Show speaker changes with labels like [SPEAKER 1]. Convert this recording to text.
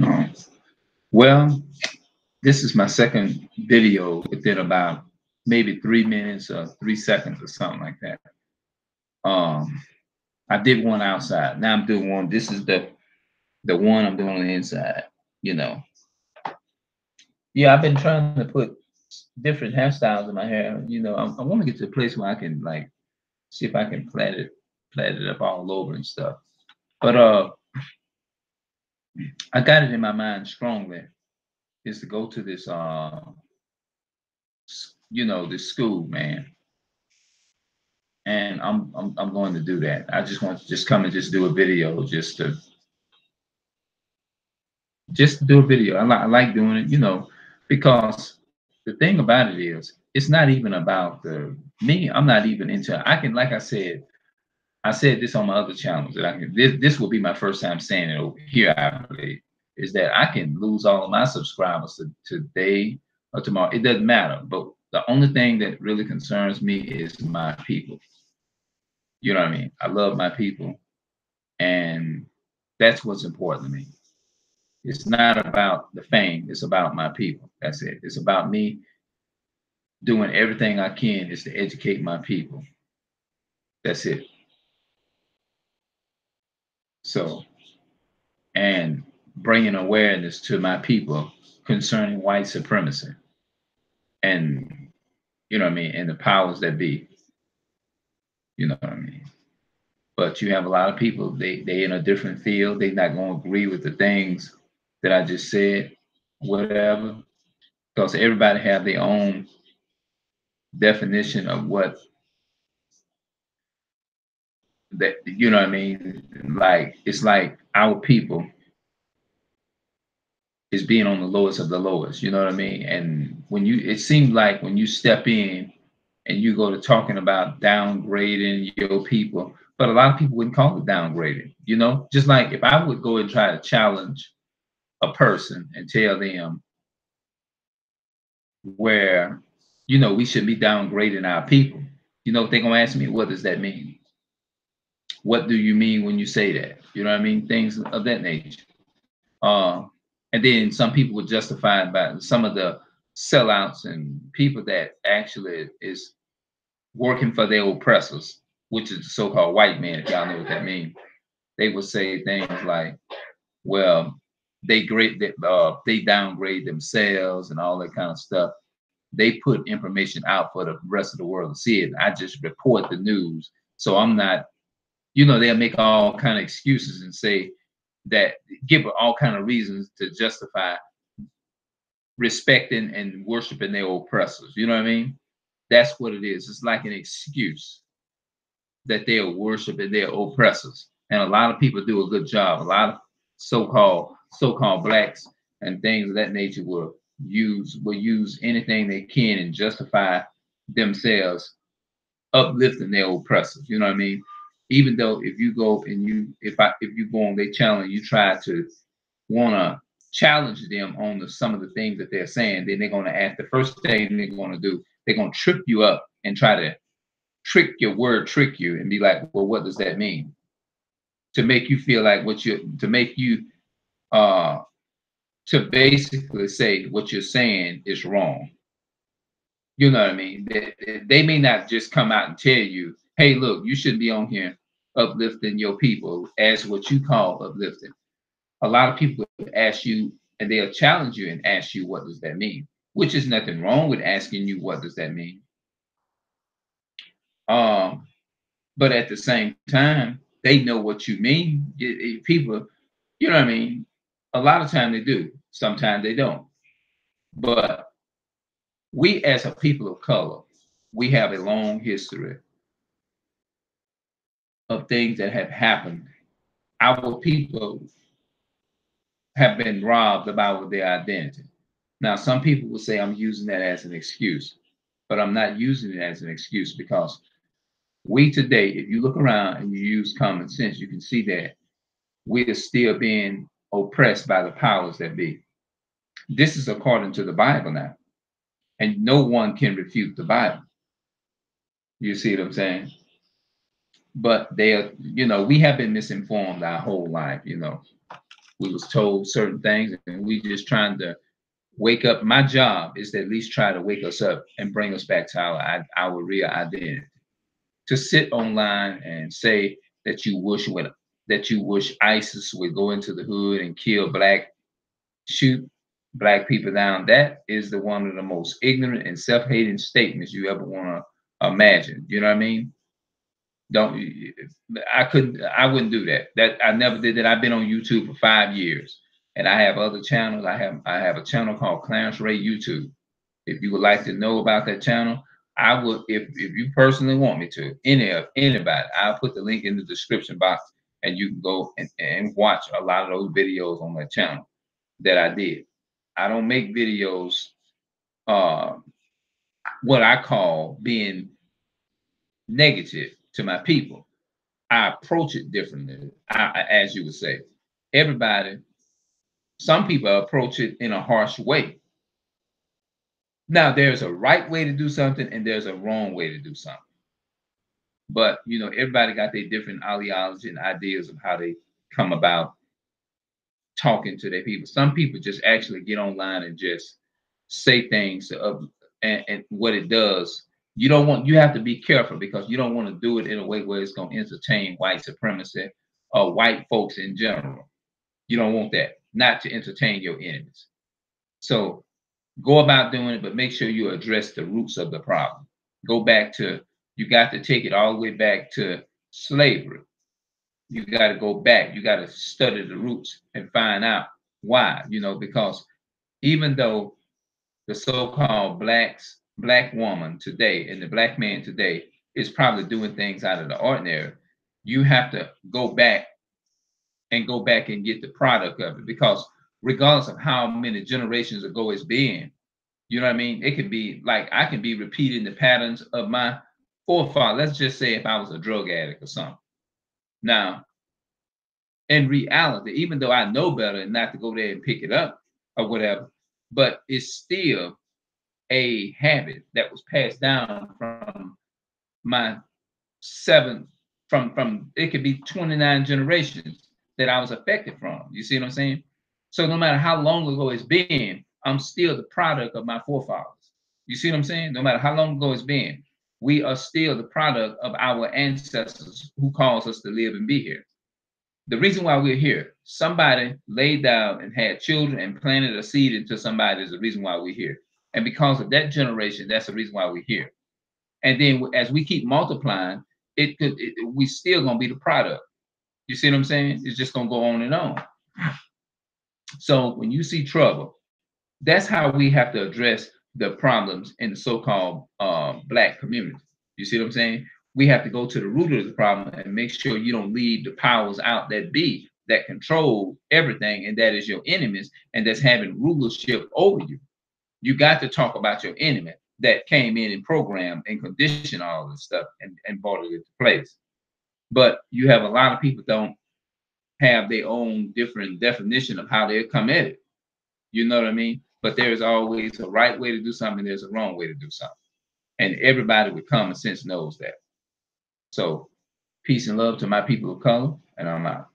[SPEAKER 1] Um, well, this is my second video within about maybe 3 minutes or 3 seconds or something like that. Um, I did one outside. Now I'm doing one. This is the one I'm doing on the inside. You know. Yeah, I've been trying to put different hairstyles in my hair. I want to get to a place where I can like see if I can plait it up all over and stuff. But I got it in my mind strongly is to go to this this school, man. And I'm going to do that. I just want to just come and just do a video, just to do a video. I like doing it, because the thing about it is, it's not even about the me. I'm not even into. I can, like I said this on my other channels that I can. This will be my first time saying it over here. I believe is that I can lose all of my subscribers today or tomorrow. It doesn't matter. But the only thing that really concerns me is my people. You know what I mean? I love my people, and that's what's important to me. It's not about the fame. It's about my people. That's it. It's about me doing everything I can is to educate my people. That's it. So, and bringing awareness to my people concerning white supremacy and, what I mean, and the powers that be, what I mean. But you have a lot of people, they in a different field. They not going to agree with the things that I just said, whatever, because everybody have their own definition of what that, what I mean. Like, it's like our people is being on the lowest of the lowest, you know what I mean? And it seems like when you step in and you go to talking about downgrading your people, but a lot of people wouldn't call it downgrading, just like if I would go and try to challenge a person and tell them where, we should be downgrading our people, they're going to ask me, what does that mean? What do you mean when you say that? You know what I mean? Things of that nature. And then some people would justify it by some of the sellouts and people that actually is working for their oppressors, which is the so-called white man, if y'all know what that means. They would say things like, well, they downgrade themselves and all that kind of stuff. They put information out for the rest of the world to see it. I just report the news. So I'm not, they'll make all kind of excuses and say that, give all kind of reasons to justify respecting and worshiping their oppressors. You know what I mean? That's what it is. It's like an excuse that they are worshiping their oppressors. And a lot of people do a good job. A lot of so-called blacks and things of that nature will use anything they can and justify themselves uplifting their oppressors. You know what I mean? Even though if you go and if you go on their channel and you try to wanna challenge them on some of the things that they're saying, then they're gonna ask the first thing they're gonna do, they're gonna trip you up and try to trick you and be like, well, what does that mean? To make you feel like to make you uh to basically say what you're saying is wrong. You know what I mean? They may not just come out and tell you, hey, look, you shouldn't be on here uplifting your people as what you call uplifting. A lot of people ask you and they'll challenge you and ask you, what does that mean? Which is nothing wrong with asking you, what does that mean? Um, but at the same time, they know what you mean. People, you know what I mean? A lot of time they do. Sometimes they don't. But we as a people of color, we have a long history of things that have happened. Our people have been robbed about their identity. Now, some people will say I'm using that as an excuse, but I'm not using it as an excuse because we today, if you look around and you use common sense, you can see that we are still being oppressed by the powers that be. This is according to the Bible now, and no one can refute the Bible. You see what I'm saying? But we have been misinformed our whole life. We was told certain things, and we just trying to wake up. My job is to at least try to wake us up and bring us back to our real identity. To sit online and say that you wish ISIS would go into the hood and kill shoot black people down, that is the one of the most ignorant and self-hating statements you ever want to imagine. You know what I mean? Don't I wouldn't do that. I never did that. I've been on YouTube for 5 years, and I have other channels. I have a channel called Clarence Ray YouTube. If you would like to know about that channel, I would, if you personally want me to, anybody, I'll put the link in the description box, and you can go and watch a lot of those videos on that channel that I did. I don't make videos what I call being negative to my people. I approach it differently, as you would say. Everybody, some people approach it in a harsh way. Now, there's a right way to do something and there's a wrong way to do something. But, everybody got their different ideology and ideas of how they come about talking to their people. Some people just actually get online and just say things and what it does. You have to be careful, because you don't want to do it in a way where it's going to entertain white supremacy or white folks in general. You don't want that, not to entertain your enemies. So go about doing it, but make sure you address the roots of the problem. You got to take it all the way back to slavery. You got to go back. You got to study the roots and find out why, because even though the so-called black woman today and the black man today is probably doing things out of the ordinary, you have to go back and get the product of it, because regardless of how many generations ago it's been, you know what I mean? It could be like I can be repeating the patterns of my forefather. Let's just say if I was a drug addict or something. Now, in reality, even though I know better and not to go there and pick it up or whatever, but it's still a habit that was passed down from my from it could be 29 generations that I was affected from. You see what I'm saying? So no matter how long ago it's been, I'm still the product of my forefathers. You see what I'm saying? No matter how long ago it's been, we are still the product of our ancestors who caused us to live and be here. The reason why we're here, somebody laid down and had children and planted a seed into somebody, is the reason why we're here. And because of that generation, that's the reason why we're here. And then as we keep multiplying, we still gonna be the product. You see what I'm saying? It's just gonna go on and on. So when you see trouble, that's how we have to address the problems in the so-called black community. You see what I'm saying? We have to go to the root of the problem and make sure you don't leave the powers out that control everything, and that is your enemies, and that's having rulership over you. You got to talk about your enemy that came in and programmed and conditioned all this stuff and brought it into place. But you have a lot of people don't have their own different definition of how they come at it. You know what I mean? But there's always a right way to do something. There's a wrong way to do something. And everybody with common sense knows that. So peace and love to my people of color, and I'm out.